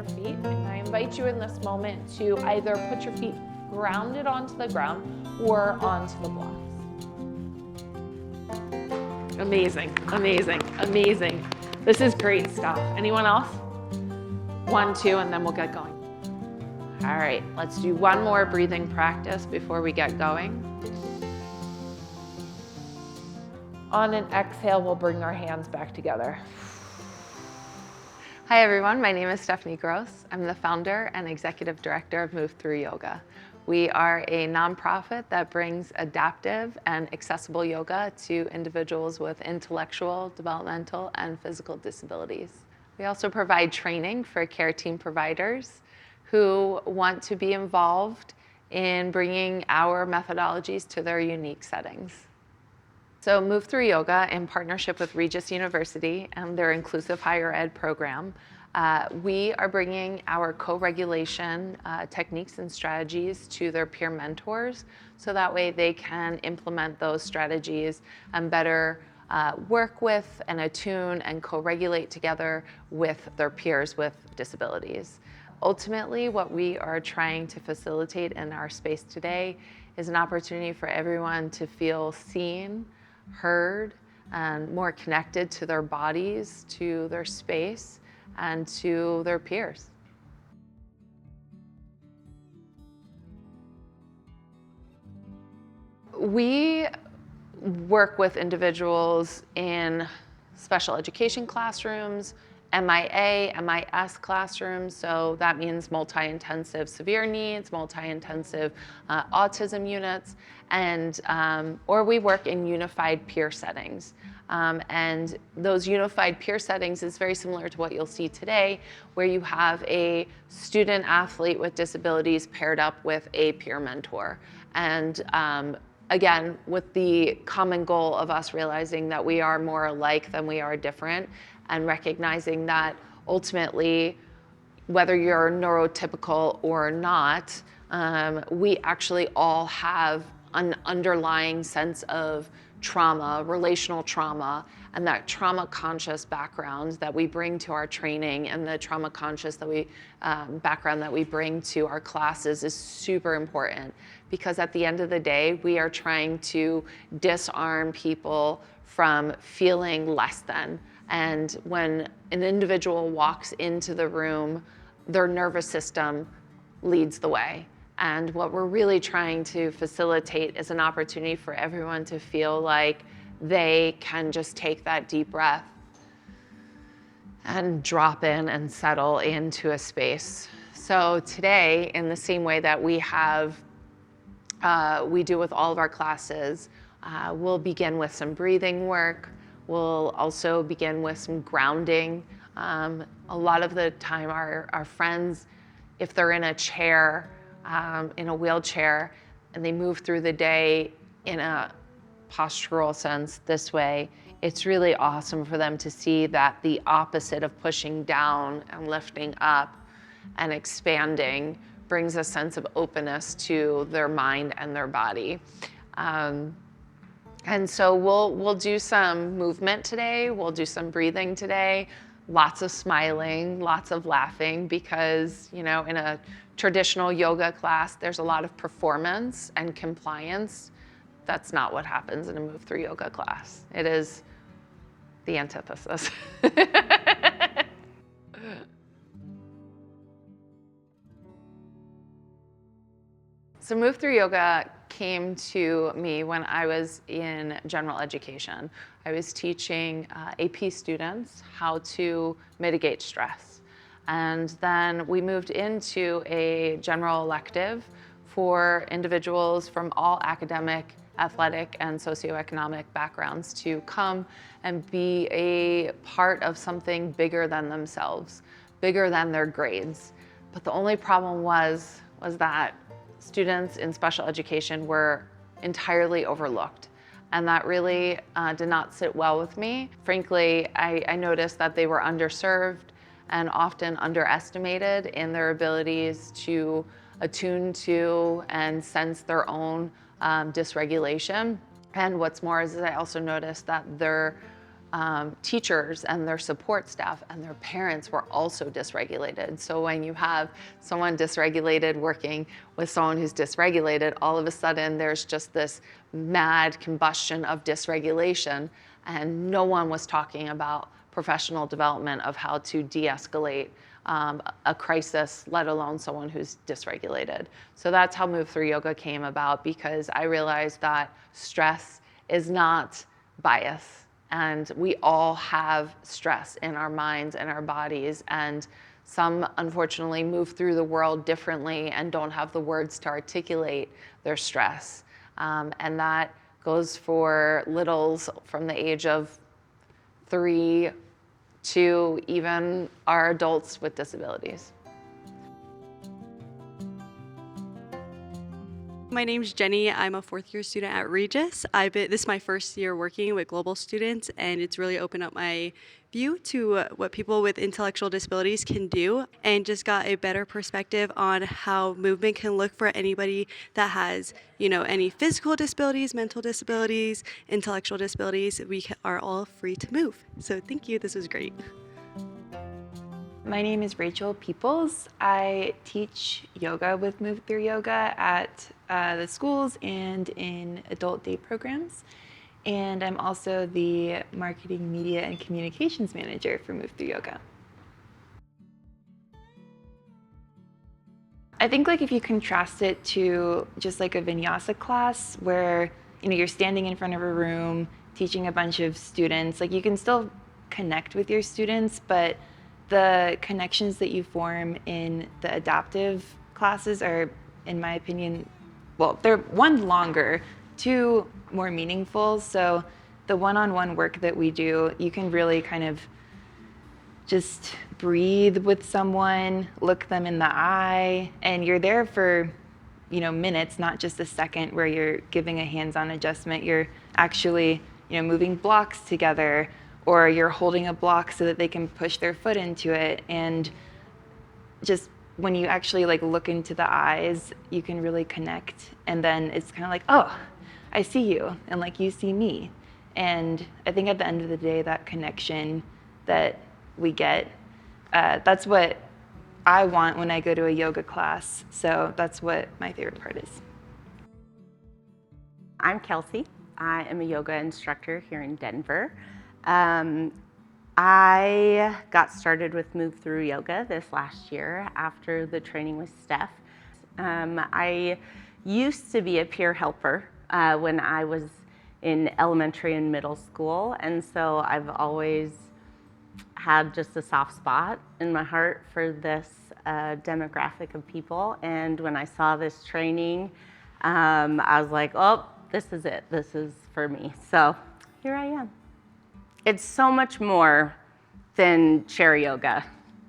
your feet, and I invite you in this moment to either put your feet grounded onto the ground or onto the blocks. Amazing, amazing, amazing. This is great stuff. Anyone else? 1, 2, and then we'll get going. All right, let's do one more breathing practice before we get going. On an exhale, we'll bring our hands back together. Hi everyone, my name is Stefanie Gross. I'm the founder and executive director of MoveThrough Yoga. We are a nonprofit that brings adaptive and accessible yoga to individuals with intellectual, developmental, and physical disabilities. We also provide training for care team providers who want to be involved in bringing our methodologies to their unique settings. So MoveThrough Yoga, in partnership with Regis University and their inclusive higher ed program, we are bringing our co-regulation techniques and strategies to their peer mentors, so that way they can implement those strategies and better work with and attune and co-regulate together with their peers with disabilities. Ultimately, what we are trying to facilitate in our space today is an opportunity for everyone to feel seen, heard, and more connected to their bodies, to their space, and to their peers. We work with individuals in special education classrooms, MIA, MIS classrooms, so that means multi-intensive severe needs, multi-intensive autism units, and or we work in unified peer settings. And those unified peer settings is very similar to what you'll see today, where you have a student athlete with disabilities paired up with a peer mentor. And again, with the common goal of us realizing that we are more alike than we are different, and recognizing that ultimately, whether you're neurotypical or not, we actually all have an underlying sense of trauma, relational trauma, and that trauma conscious background that we bring to our training and the trauma conscious that we background that we bring to our classes is super important, because at the end of the day, we are trying to disarm people from feeling less than. And when an individual walks into the room, their nervous system leads the way. And what we're really trying to facilitate is an opportunity for everyone to feel like they can just take that deep breath and drop in and settle into a space. So today, in the same way that we do with all of our classes, we'll begin with some breathing work. We'll also begin with some grounding. A lot of the time, our friends, if they're in a chair, in a wheelchair, and they move through the day in a postural sense this way, it's really awesome for them to see that the opposite of pushing down and lifting up and expanding brings a sense of openness to their mind and their body. And so we'll do some movement today, we'll do some breathing today, lots of smiling, lots of laughing, because, you know, in a traditional yoga class, there's a lot of performance and compliance. That's not what happens in a MoveThrough Yoga class. It is the antithesis. So MoveThrough Yoga came to me when I was in general education. I was teaching AP students how to mitigate stress. And then we moved into a general elective for individuals from all academic, athletic, and socioeconomic backgrounds to come and be a part of something bigger than themselves, bigger than their grades. But the only problem was that students in special education were entirely overlooked. And that really did not sit well with me. Frankly, I noticed that they were underserved and often underestimated in their abilities to attune to and sense their own dysregulation. And what's more is I also noticed that their teachers and their support staff and their parents were also dysregulated. So when you have someone dysregulated working with someone who's dysregulated, all of a sudden there's just this mad combustion of dysregulation, and no one was talking about professional development of how to de-escalate a crisis, let alone someone who's dysregulated. So that's how MoveThrough Yoga came about, because I realized that stress is not bias. And we all have stress in our minds and our bodies, and some unfortunately move through the world differently and don't have the words to articulate their stress. And that goes for littles from the age of 3 to even our adults with disabilities. My name's Jenny. I'm a fourth-year student at Regis. This is my first year working with global students, and it's really opened up my view to what people with intellectual disabilities can do, and just got a better perspective on how movement can look for anybody that has, any physical disabilities, mental disabilities, intellectual disabilities. We are all free to move. So thank you. This was great. My name is Rachel Peeples. I teach yoga with MoveThrough Yoga at the schools and in adult day programs. And I'm also the marketing, media, and communications manager for MoveThrough Yoga. I think if you contrast it to just a vinyasa class where you're standing in front of a room teaching a bunch of students, you can still connect with your students, but the connections that you form in the adaptive classes are, in my opinion, well, they're one, longer, two, more meaningful. So the one-on-one work that we do, you can really kind of just breathe with someone, look them in the eye, and you're there for, minutes, not just a second where you're giving a hands-on adjustment. You're actually, moving blocks together, or you're holding a block so that they can push their foot into it. And just when you actually look into the eyes, you can really connect. And then it's kind of oh, I see you, and you see me. And I think at the end of the day, that connection that we get, that's what I want when I go to a yoga class. So that's what my favorite part is. I'm Kelsey. I am a yoga instructor here in Denver. I got started with MoveThrough Yoga this last year after the training with Steph. I used to be a peer helper when I was in elementary and middle school, and so I've always had just a soft spot in my heart for this demographic of people. And when I saw this training, I was like, oh, this is it. This is for me. So here I am. It's so much more than chair yoga.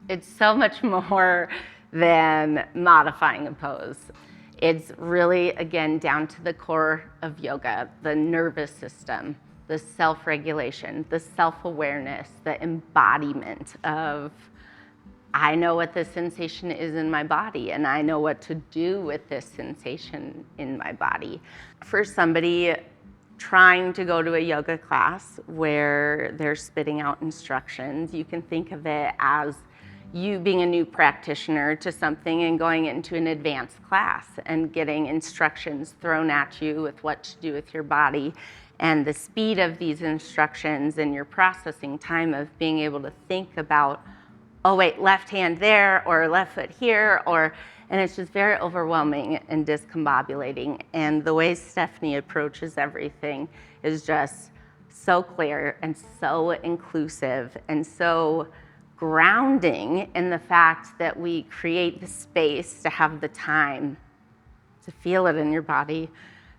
It's so much more than modifying a pose. It's really, again, down to the core of yoga, the nervous system, the self-regulation, the self-awareness, the embodiment of, I know what this sensation is in my body, and I know what to do with this sensation in my body. For somebody trying to go to a yoga class where they're spitting out instructions, you can think of it as you being a new practitioner to something and going into an advanced class and getting instructions thrown at you with what to do with your body. And the speed of these instructions and your processing time of being able to think about, oh wait, left hand there, or left foot here, and it's just very overwhelming and discombobulating. And the way Stefanie approaches everything is just so clear and so inclusive and so grounding in the fact that we create the space to have the time to feel it in your body,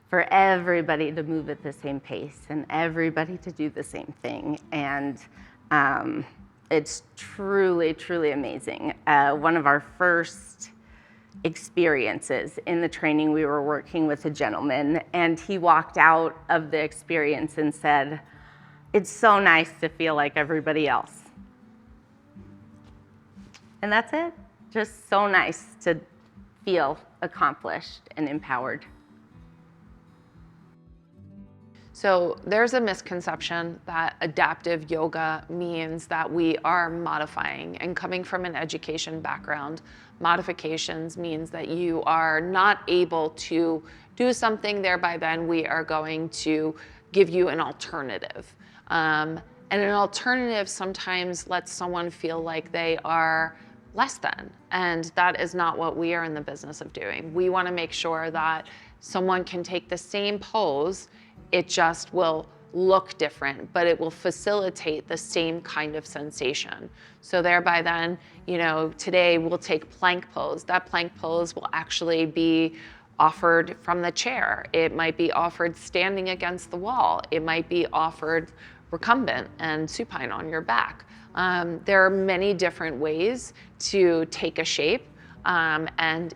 for everybody to move at the same pace and everybody to do the same thing. And it's truly, truly amazing. One of our first experiences in the training, we were working with a gentleman, and he walked out of the experience and said, "It's so nice to feel like everybody else." And that's it. Just so nice to feel accomplished and empowered. So there's a misconception that adaptive yoga means that we are modifying, and coming from an education background, modifications means that you are not able to do something, thereby then we are going to give you an alternative. And an alternative sometimes lets someone feel like they are less than, and that is not what we are in the business of doing. We want to make sure that someone can take the same pose, it just will look different, but it will facilitate the same kind of sensation. So thereby then, today we'll take plank pose. That plank pose will actually be offered from the chair. It might be offered standing against the wall. It might be offered recumbent and supine on your back. There are many different ways to take a shape, and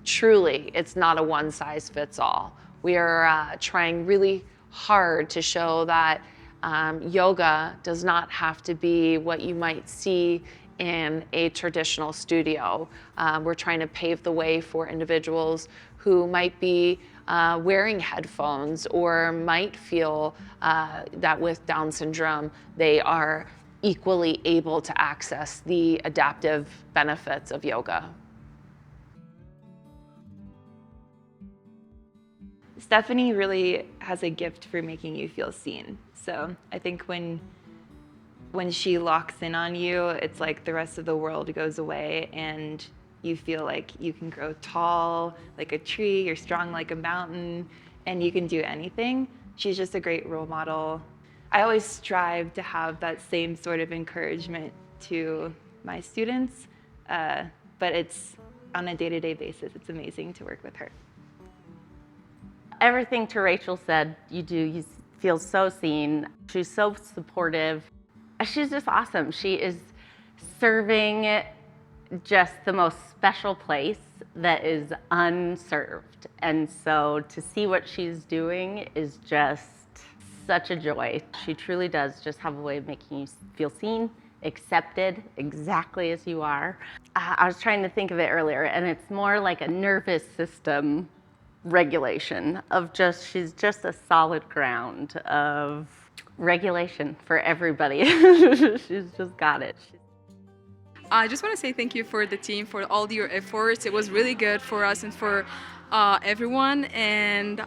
truly, it's not a one size fits all. We are trying really hard to show that yoga does not have to be what you might see in a traditional studio. We're trying to pave the way for individuals who might be wearing headphones or might feel that with Down syndrome, they are equally able to access the adaptive benefits of yoga. Stefanie really has a gift for making you feel seen. So I think when she locks in on you, it's like the rest of the world goes away and you feel like you can grow tall like a tree, you're strong like a mountain, and you can do anything. She's just a great role model. I always strive to have that same sort of encouragement to my students, but it's on a day-to-day basis. It's amazing to work with her. Everything to Rachel said, you feel so seen. She's so supportive. She's just awesome. She is serving just the most special place that is unserved. And so to see what she's doing is just such a joy. She truly does just have a way of making you feel seen, accepted exactly as you are. I was trying to think of it earlier, and it's more like a nervous system regulation of she's just a solid ground of regulation for everybody. She's just got it. I just want to say thank you for the team, for all your efforts. It was really good for us and for everyone, and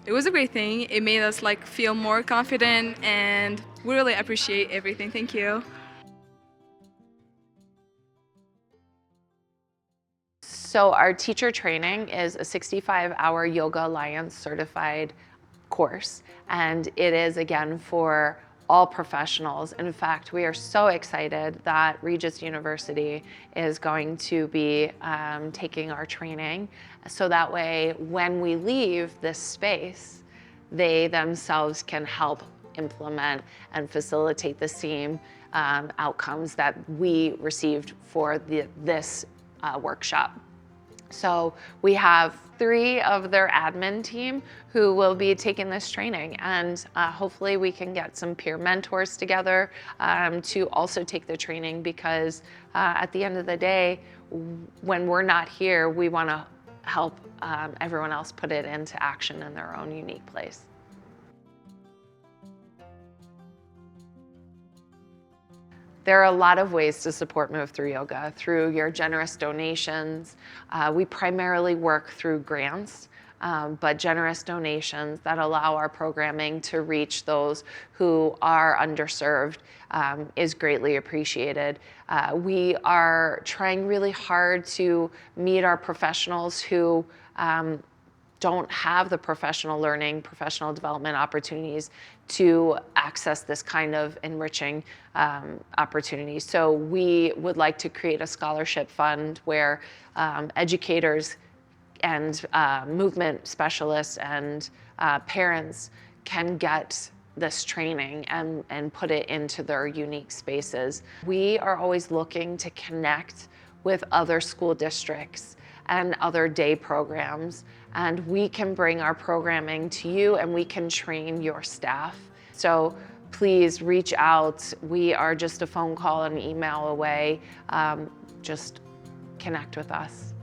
it was a great thing. It made us feel more confident, and we really appreciate everything. Thank you. So our teacher training is a 65-hour Yoga Alliance certified course, and it is again for all professionals. In fact, we are so excited that Regis University is going to be taking our training, so that way when we leave this space, they themselves can help implement and facilitate the same outcomes that we received for this workshop. So we have 3 of their admin team who will be taking this training, and hopefully we can get some peer mentors together to also take the training, because at the end of the day, when we're not here, we want to help everyone else put it into action in their own unique place. There are a lot of ways to support MoveThrough Yoga through your generous donations. We primarily work through grants, but generous donations that allow our programming to reach those who are underserved is greatly appreciated. We are trying really hard to meet our professionals who don't have the professional learning, professional development opportunities to access this kind of enriching opportunity. So we would like to create a scholarship fund where educators and movement specialists and parents can get this training and put it into their unique spaces. We are always looking to connect with other school districts and other day programs, and we can bring our programming to you and we can train your staff. So please reach out. We are just a phone call and email away. Just connect with us.